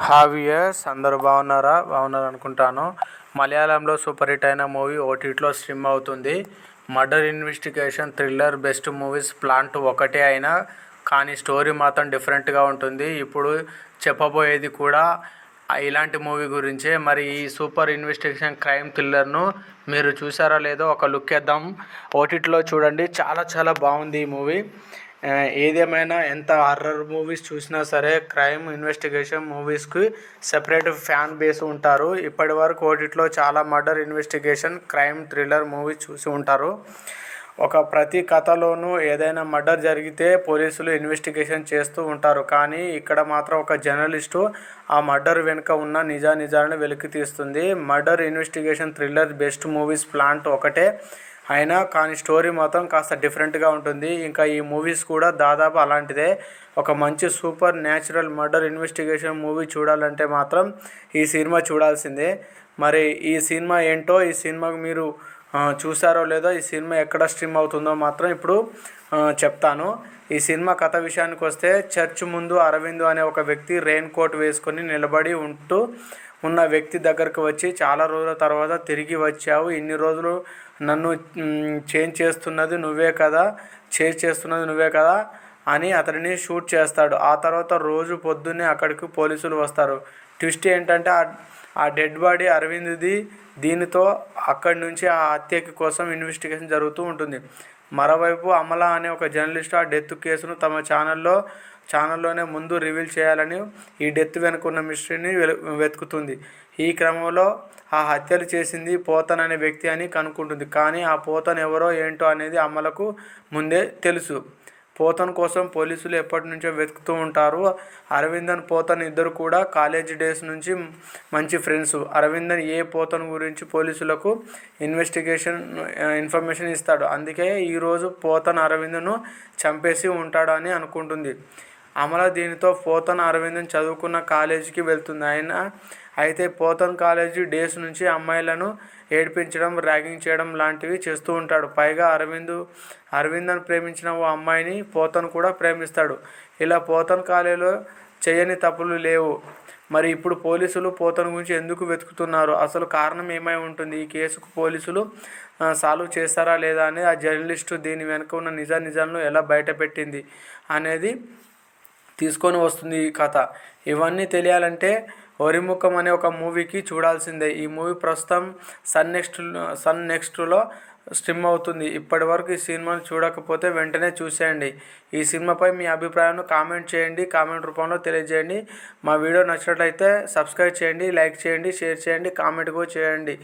హావియర్స్ అందరూ బాగున్నారు అనుకుంటాను. మలయాళంలో సూపర్ హిట్ అయిన మూవీ ఓటీటీలో స్ట్రీమ్ అవుతుంది. Murder investigation thriller best movies plant ఒకటే అయినా కానీ స్టోరీ మాత్రం డిఫరెంట్గా ఉంటుంది. ఇప్పుడు చెప్పబోయేది కూడా ఇలాంటి మూవీ గురించే. మరి ఈ సూపర్ ఇన్వెస్టిగేషన్ క్రైమ్ థ్రిల్లర్ను మీరు చూసారా లేదో ఒక లుక్ వేద్దాం. ఓటీటీలో చూడండి, చాలా చాలా బాగుంది ఈ మూవీ. ఏదేమైనా ఎంత హర్రర్ మూవీస్ చూసినా సరే క్రైమ్ ఇన్వెస్టిగేషన్ మూవీస్కి సెపరేట్ ఫ్యాన్ బేస్ ఉంటారు. ఇప్పటి వరకు ఓటీటీలో చాలా murder investigation crime thriller movies చూసి ఉంటారు. ప్రతి కథలోనూ ఏదైనా మర్డర్ జరిగితే పోలీసులు ఇన్వెస్టిగేషన్ చేస్తూ ఉంటారు. కానీ ఇక్కడ మాత్రం ఒక జర్నలిస్టు ఆ మర్డర్ వెనుక ఉన్న నిజాలను వెలికి తీస్తుంది. Murder investigation thriller best movies plant ఒకటే అయినా కానీ స్టోరీ మాత్రం కాస్త డిఫరెంట్గా ఉంటుంది. ఇంకా ఈ మూవీస్ కూడా దాదాపు అలాంటిదే. ఒక మంచి super natural murder investigation movie చూడాలంటే మాత్రం ఈ సినిమా చూడాల్సిందే. మరి ఈ సినిమా ఏంటో, ఈ సినిమాకు మీరు చూసారో లేదో, ఈ సినిమా ఎక్కడ స్ట్రీమ్ అవుతుందో మాత్రం ఇప్పుడు చెప్తాను. ఈ సినిమా కథ విషయానికి వస్తే, చర్చ్ ముందు అరవింద్ అనే ఒక వ్యక్తి రెయిన్ కోట్ వేసుకొని నిలబడి ఉన్న వ్యక్తి దగ్గరకు వచ్చి, చాలా రోజుల తర్వాత తిరిగి వచ్చావు, ఇన్ని రోజులు నన్ను చేంజ్ చేస్తున్నది నువ్వే కదా అని అతడిని షూట్ చేస్తాడు. ఆ తర్వాత రోజు పొద్దున్నే అక్కడికి పోలీసులు వస్తారు. ట్విస్ట్ ఏంటంటే ఆ డెడ్ బాడీ అరవింద్ది. దీనితో అక్కడి నుంచి ఆ హత్యకి కోసం ఇన్వెస్టిగేషన్ జరుగుతూ ఉంటుంది. మరోవైపు అమల అనే ఒక జర్నలిస్ట్ ఆ డెత్ కేసును తమ ఛానల్లోనే ముందు రివీల్ చేయాలని ఈ డెత్ వెనుకున్న మిస్టరీని వెతుకుతుంది. ఈ క్రమంలో ఆ హత్యలు చేసింది పోతన్ అనే వ్యక్తి అని కనుక్కుంటుంది. కానీ ఆ పోతన్ ఎవరో ఏంటో అనేది అమలకు ముందే తెలుసు. పోతన్ కోసం పోలీసులు ఎప్పటి నుంచో వెతుకుతూ ఉంటారు. అరవిందన్ పోతన్ ఇద్దరు కూడా కాలేజ్ డేస్ నుంచి మంచి ఫ్రెండ్స్. అరవిందన్ పోతన్ గురించి పోలీసులకు ఇన్ఫర్మేషన్ ఇస్తాడు. అందుకే ఈరోజు పోతన్ అరవిందన్ను చంపేసి ఉంటాడు అని అనుకుంటుంది. అమల దీనితో పోతన్ అరవిందన్ చదువుకున్న కాలేజీకి వెళ్తుంది. అయితే పోతన్ కాలేజీ డేస్ నుంచి అమ్మాయిలను ఏడిపించడం, ర్యాగింగ్ చేయడం లాంటివి చేస్తూ ఉంటాడు. పైగా అరవిందన్ ప్రేమించిన ఓ అమ్మాయిని పోతన్ కూడా ప్రేమిస్తాడు. ఇలా పోతన్ కాలేజీలో చేయని తప్పులు లేవు. మరి ఇప్పుడు పోలీసులు పోతన్ గురించి ఎందుకు వెతుకుతున్నారు? అసలు కారణం ఏమై ఉంటుంది? ఈ కేసుకు పోలీసులు సాల్వ్ చేస్తారా లేదా అనేది, ఆ జర్నలిస్టు దీని వెనుక ఉన్న నిజాలను ఎలా బయటపెట్టింది అనేది తీసుకొని వస్తుంది ఈ కథ. ఇవన్నీ తెలియాలంటే ఒరిముఖం అనే ఒక మూవీకి చూడాల్సిందే. ఈ మూవీ ప్రస్తుతం సన్ నెక్స్ట్లో స్ట్రీమ్ అవుతుంది. ఇప్పటి వరకు ఈ సినిమాను చూడకపోతే వెంటనే చూసేయండి. ఈ సినిమాపై మీ అభిప్రాయాన్ని కామెంట్ చేయండి, కామెంట్ రూపంలో తెలియజేయండి. మా వీడియో నచ్చినట్లయితే సబ్స్క్రైబ్ చేయండి, లైక్ చేయండి, షేర్ చేయండి, కామెంట్ కూడా చేయండి.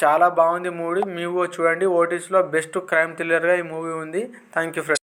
చాలా బాగుంది మూవీ, మీరు చూడండి. ఓటీటీలో బెస్ట్ క్రైమ్ థ్రిల్లర్గా ఈ మూవీ ఉంది. Thank you friends.